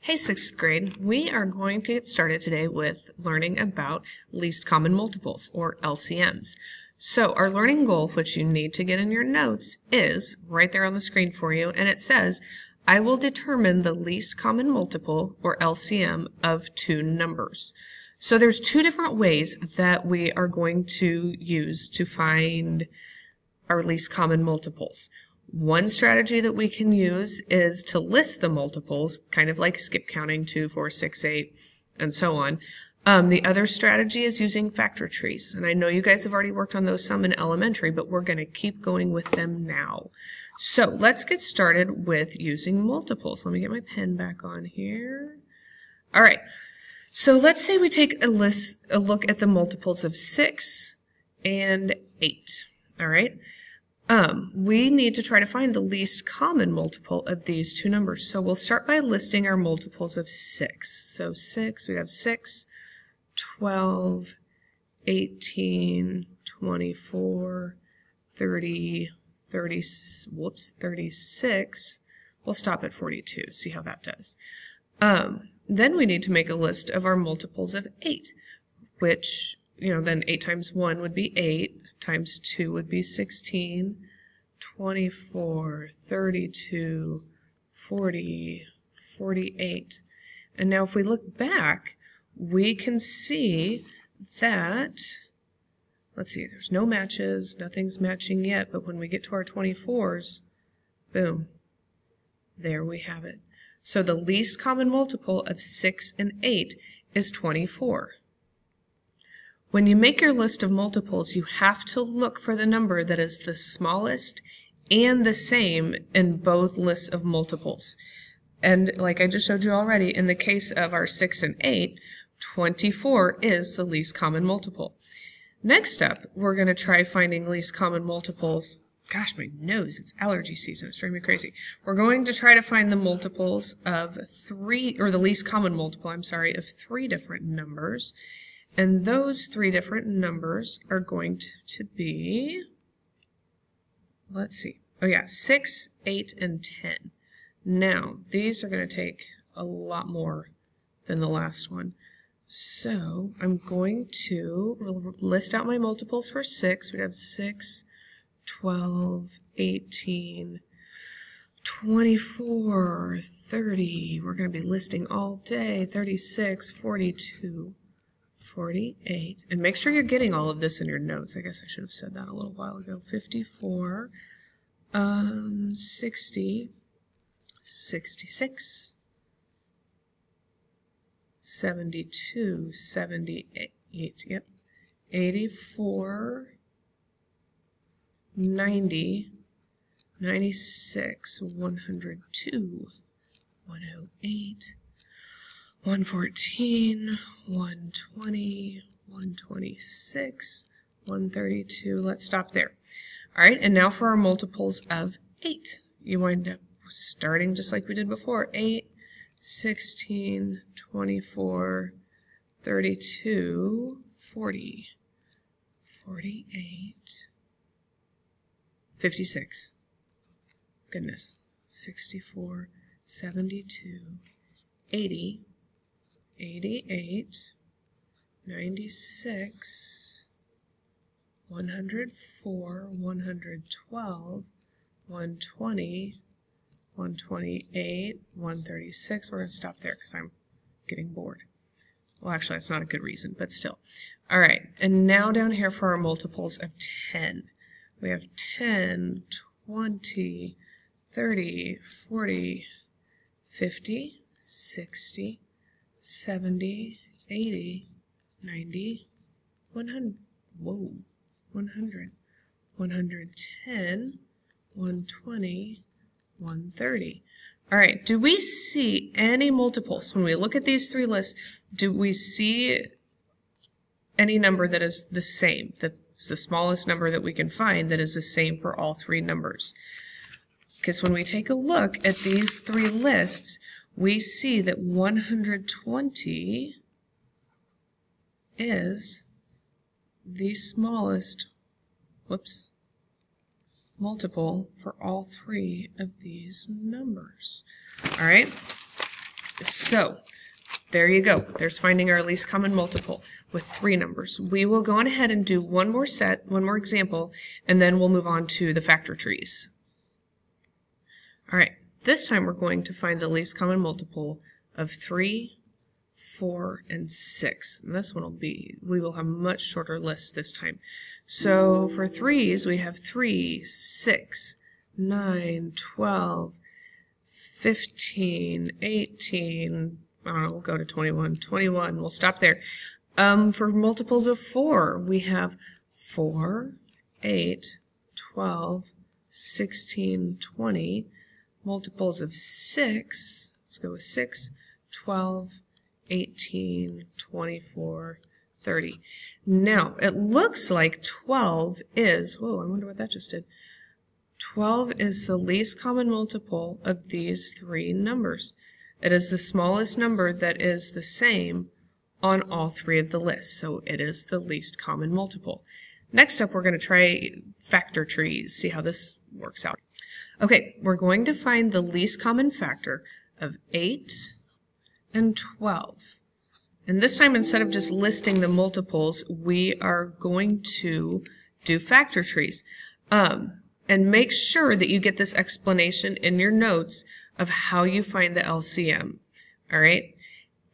Hey, 6th grade, we are going to get started today with learning about least common multiples, or LCMs. So our learning goal, which you need to get in your notes, is right there on the screen for you, and it says, I will determine the least common multiple, or LCM, of two numbers. So there's two different ways that we are going to use to find our least common multiples. One strategy that we can use is to list the multiples, kind of like skip counting, 2, 4, 6, 8, and so on. The other strategy is using factor trees, and I know you guys have already worked on those some in elementary, but we're going to keep going with them now. So let's get started with using multiples. Let me get my pen back on here. All right, so let's say we take a look at the multiples of 6 and 8. All right. We need to try to find the least common multiple of these two numbers. So we'll start by listing our multiples of 6. So 6, we have 6, 12, 18, 24, 30, 36. We'll stop at 42, see how that does. Then we need to make a list of our multiples of 8, which, then 8 times 1 would be 8, times 2 would be 16, 24, 32, 40, 48. And now if we look back, we can see that, let's see, there's no matches, nothing's matching yet, but when we get to our 24s, boom, there we have it. So the least common multiple of 6 and 8 is 24. When you make your list of multiples, you have to look for the number that is the smallest and the same in both lists of multiples. And like I just showed you already, in the case of our 6 and 8, 24 is the least common multiple. Next up, we're going to try finding least common multiples. Gosh, my nose, it's allergy season. It's driving me crazy. We're going to try to find the multiples of the least common multiple, of 3 different numbers. And those 3 different numbers are going to be, let's see, 6, 8, and 10. Now, these are going to take a lot more than the last one. So, I'm going to list out my multiples for 6. We have 6, 12, 18, 24, 30. We're going to be listing all day, 36, 42. 48, and make sure you're getting all of this in your notes. I guess I should have said that a little while ago. 54, 60, 66, 72, 78, yep, 84, 90, 96, 102, 108, 114, 120, 126, 132. Let's stop there. All right, and now for our multiples of 8. You wind up starting just like we did before. 8, 16, 24, 32, 40, 48, 56. Goodness. 64, 72, 80, 88, 96, 104, 112, 120, 128, 136. We're going to stop there because I'm getting bored. Well, actually, that's not a good reason, but still. All right, and now down here for our multiples of 10. We have 10, 20, 30, 40, 50, 60, 70, 80, 90, 100, 100, 110, 120, 130. All right, do we see any multiples? When we look at these 3 lists, do we see any number that is the same? That's the smallest number that we can find that is the same for all 3 numbers. Because when we take a look at these 3 lists, we see that 120 is the smallest multiple for all 3 of these numbers. All right, So there you go. There's finding our least common multiple with 3 numbers. We will go on ahead and do one more example, and then we'll move on to the factor trees. All right, this time we're going to find the least common multiple of 3, 4, and 6. And this one we will have a much shorter list this time. So for 3's, we have 3, 6, 9, 12, 15, 18, I don't know, we'll go to 21, we'll stop there. For multiples of 4, we have 4, 8, 12, 16, 20. Multiples of 6, let's go with 6, 12, 18, 24, 30. Now, it looks like 12 is, whoa, I wonder what that just did. 12 is the least common multiple of these 3 numbers. It is the smallest number that is the same on all 3 of the lists, so it is the least common multiple. Next up, we're going to try factor trees, see how this works out. Okay, we're going to find the least common factor of 8 and 12. And this time, instead of just listing the multiples, we are going to do factor trees. And make sure that you get this explanation in your notes of how you find the LCM. All right?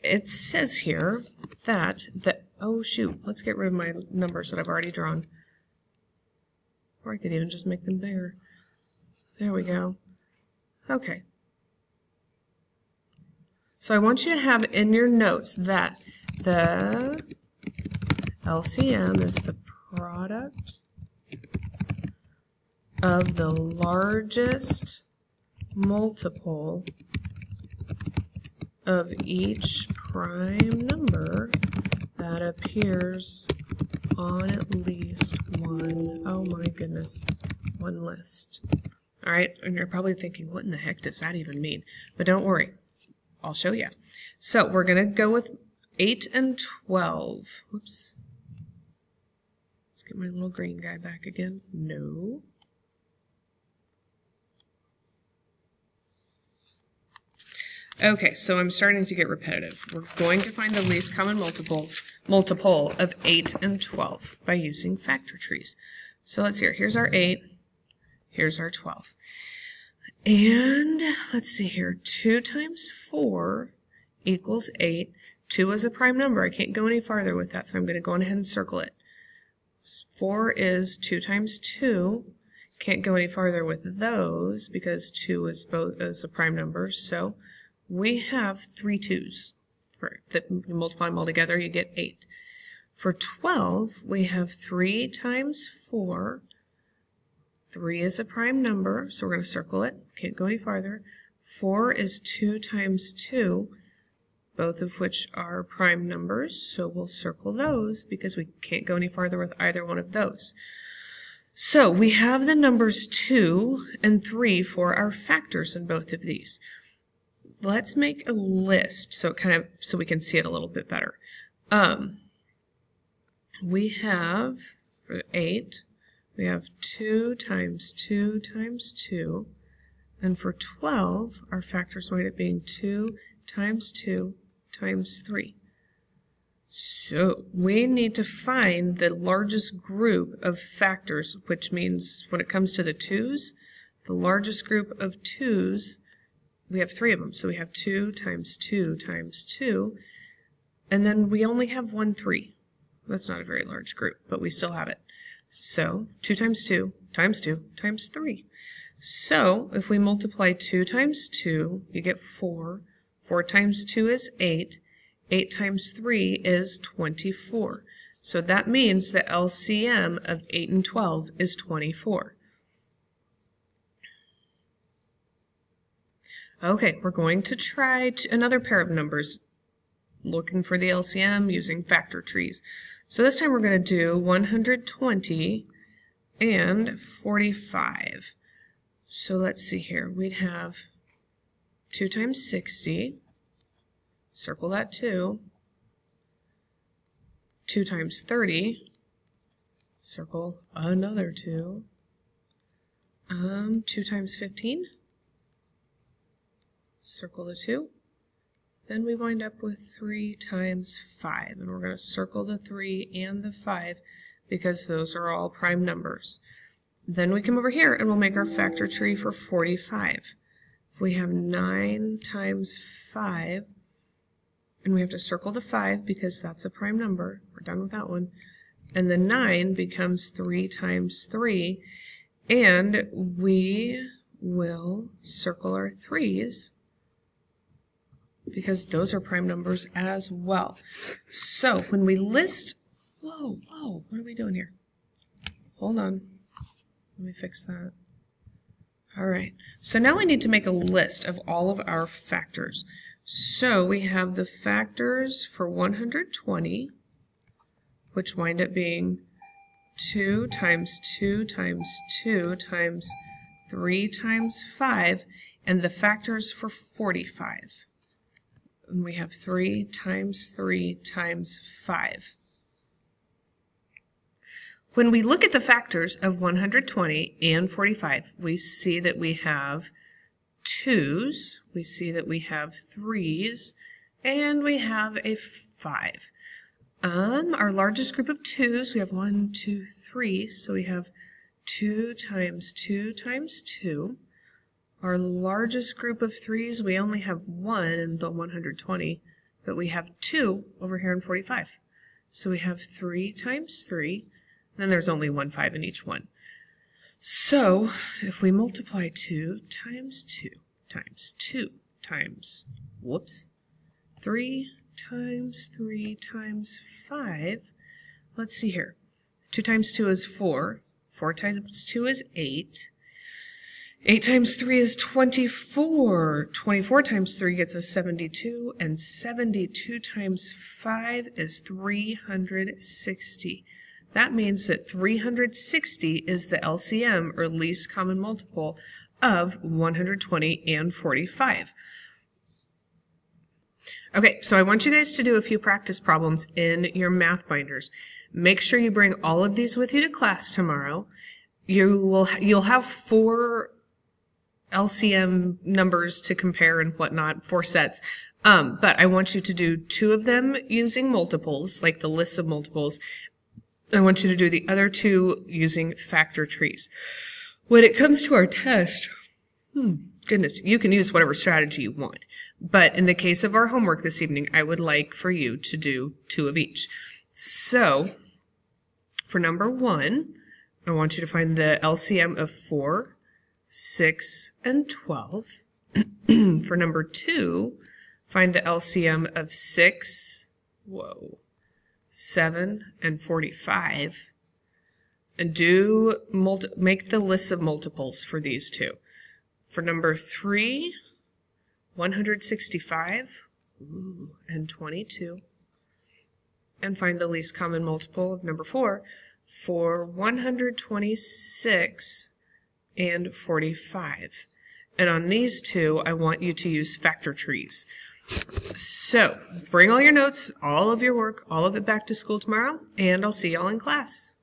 It says here that oh shoot, let's get rid of my numbers that I've already drawn. Or I could even just make them bigger. There we go. Okay. So I want you to have in your notes that the LCM is the product of the largest multiple of each prime number that appears on at least one, oh my goodness, one list. All right, and you're probably thinking, what in the heck does that even mean? But don't worry, I'll show you. So we're going to go with 8 and 12. Whoops. Let's get my little green guy back again. No. Okay, so I'm starting to get repetitive. We're going to find the least common multiple of 8 and 12 by using factor trees. So let's see here. Here's our 8. Here's our 12. And let's see here. 2 times 4 equals 8. 2 is a prime number. I can't go any farther with that, so I'm going to go on ahead and circle it. 4 is 2 times 2. Can't go any farther with those because 2 is a prime number. So we have 3 2's. That you multiply them all together, you get 8. For 12, we have 3 times 4. 3 is a prime number, so we're going to circle it. Can't go any farther. 4 is 2 times 2, both of which are prime numbers, so we'll circle those because we can't go any farther with either one of those. So we have the numbers 2 and 3 for our factors in both of these. Let's make a list so we can see it a little bit better. We have for 8, we have 2 times 2 times 2, and for 12, our factors wind up being 2 times 2 times 3. So we need to find the largest group of factors, which means when it comes to the 2's, the largest group of 2's, we have 3 of them. So we have 2 times 2 times 2, and then we only have 1 3. That's not a very large group, but we still have it. So 2 times 2 times 2 times 3. So if we multiply 2 times 2, you get 4. 4 times 2 is 8. 8 times 3 is 24. So that means the LCM of 8 and 12 is 24. Okay, we're going to try another pair of numbers, looking for the LCM using factor trees. So this time we're going to do 120 and 45. So let's see here. We'd have 2 times 60. Circle that 2. 2 times 30. Circle another 2. 2 times 15. Circle the 2. then we wind up with 3 times 5. And we're going to circle the 3 and the 5 because those are all prime numbers. Then we come over here and we'll make our factor tree for 45. If we have 9 times 5, and we have to circle the 5 because that's a prime number. We're done with that one. And the 9 becomes 3 times 3. And we will circle our 3's because those are prime numbers as well. So when we list, whoa, what are we doing here? Hold on. Let me fix that. All right. So now we need to make a list of all of our factors. So we have the factors for 120, which wind up being 2 times 2 times 2 times 3 times 5, and the factors for 45. And we have 3 times 3 times 5. When we look at the factors of 120 and 45, we see that we have 2's, we see that we have 3's, and we have a 5. Our largest group of 2's, we have 1, 2, 3, so we have 2 times 2 times 2. Our largest group of 3's, we only have 1 in the 120, but we have 2 over here in 45. So we have 3 times 3, then there's only 1 5 in each one. So if we multiply 2 times 2 times 2 times, 3 times 3 times 5, let's see here. 2 times 2 is 4, 4 times 2 is 8, 8 times 3 is 24, 24 times 3 gets us 72, and 72 times 5 is 360. That means that 360 is the LCM, or least common multiple, of 120 and 45. Okay, so I want you guys to do a few practice problems in your math binders. Make sure you bring all of these with you to class tomorrow. You'll have 4 LCM numbers to compare and whatnot, 4 sets. But I want you to do 2 of them using multiples, like the list of multiples. I want you to do the other 2 using factor trees. When it comes to our test, goodness, you can use whatever strategy you want. But in the case of our homework this evening, I would like for you to do 2 of each. So, for number 1, I want you to find the LCM of 4, 6, and 12. For number 2, find the LCM of 6, 7, and 45. And make the list of multiples for these 2. For number 3, 165 and 22. And find the least common multiple of number 4 for 126 and 45. And on these 2, I want you to use factor trees. So, bring all your notes, all of your work, all of it back to school tomorrow, and I'll see y'all in class.